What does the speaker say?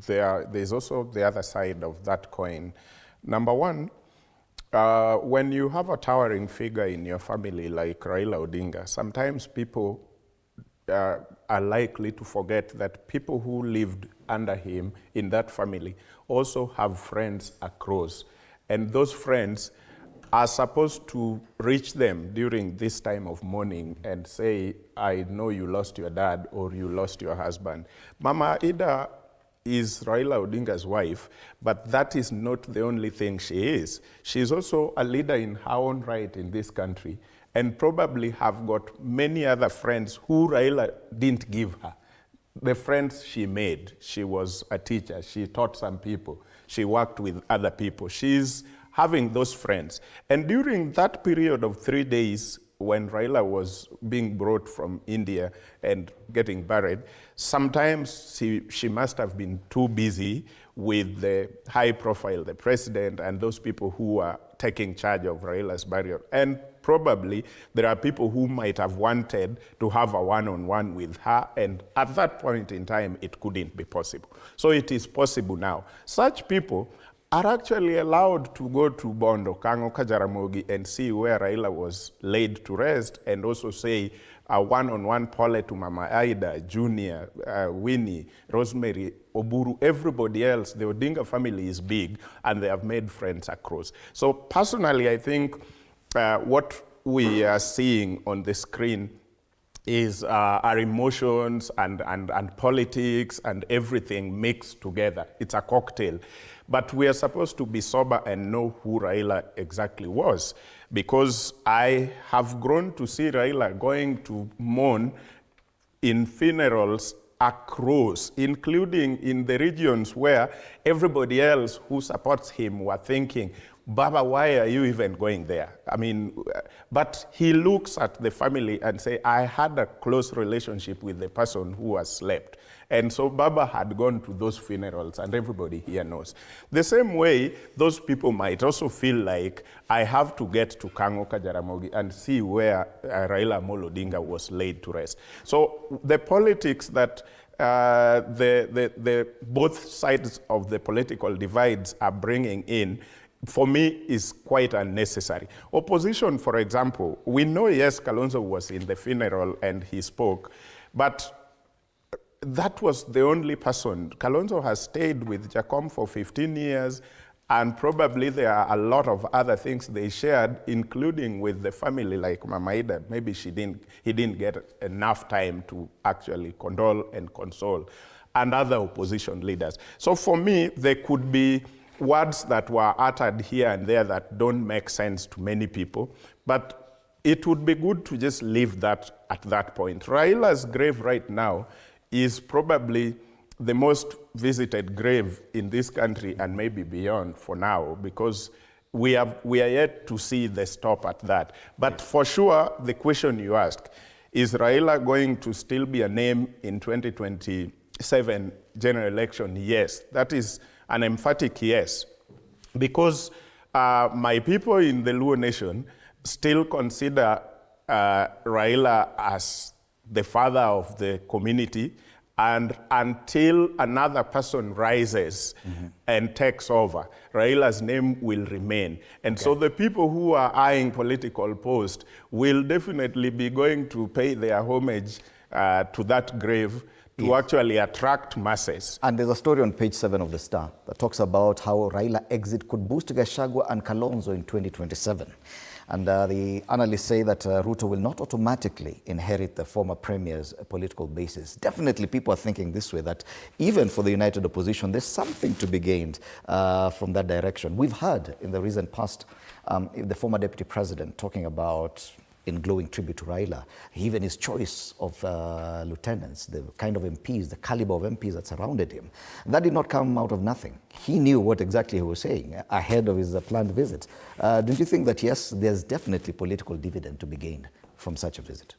there's also the other side of that coin. Number one, when you have a towering figure in your family like Raila Odinga, sometimes people are likely to forget that people who lived under him in that family also have friends across. And those friends are supposed to reach them during this time of mourning and say, I know you lost your dad or you lost your husband. Mama Ida is Raila Odinga's wife, but that is not the only thing she is. She is also a leader in her own right in this country, and probably have got many other friends who Raila didn't give her. The friends she made, she was a teacher, she taught some people, she worked with other people. She's having those friends. And during that period of 3 days, when Raila was being brought from India and getting buried, sometimes she must have been too busy with the high profile, the president, and those people who are taking charge of Raila's burial. And probably there are people who might have wanted to have a one-on-one with her, and at that point in time, it couldn't be possible. So it is possible now. Such people are actually allowed to go to Bondo, Kango, Kajaramogi, and see where Raila was laid to rest, and also say a one-on-one pole to Mama Ida, Junior, Winnie, Rosemary, Oburu, everybody else. The Odinga family is big, and they have made friends across. So personally, I think what we are seeing on the screen is our emotions and politics and everything mixed together. It's a cocktail. But we are supposed to be sober and know who Raila exactly was, because I have grown to see Raila going to mourn in funerals across, including in the regions where everybody else who supports him were thinking, Baba, why are you even going there? I mean, but he looks at the family and say, I had a close relationship with the person who has slept. And so Baba had gone to those funerals, and everybody here knows. The same way, those people might also feel like, I have to get to Kango Kajaramogi and see where Raila Amolo Odinga was laid to rest. So the politics that both sides of the political divides are bringing in, for me, is quite unnecessary. Opposition, for example, we know, yes, Kalonzo was in the funeral and he spoke, but that was the only person. Kalonzo has stayed with Jacom for 15 years, and probably there are a lot of other things they shared, including with the family, like Mama Ida. Maybe he didn't get enough time to actually condole and console, and other opposition leaders. So for me, there could be words that were uttered here and there that don't make sense to many people, but it would be good to just leave that at that point. Raila's grave right now is probably the most visited grave in this country and maybe beyond for now, because we are yet to see the stop at that. But for sure, the question you ask, is Raila going to still be a name in 2027 general election? Yes, that is an emphatic yes, because my people in the Luo Nation still consider Raila as the father of the community, and until another person rises and takes over, Raila's name will remain. And so the people who are eyeing political post will definitely be going to pay their homage to that grave to actually attract masses. And there's a story on page 7 of the Star that talks about how Raila exit could boost Gachagua and Kalonzo in 2027. And the analysts say that Ruto will not automatically inherit the former premier's political basis. Definitely people are thinking this way, that even for the united opposition, there's something to be gained from that direction. We've heard in the recent past the former deputy president talking about, in glowing tribute to Raila, even his choice of lieutenants, the kind of MPs, the caliber of MPs that surrounded him. That did not come out of nothing. He knew what exactly he was saying ahead of his planned visit. Don't you think that, yes, there's definitely political dividend to be gained from such a visit?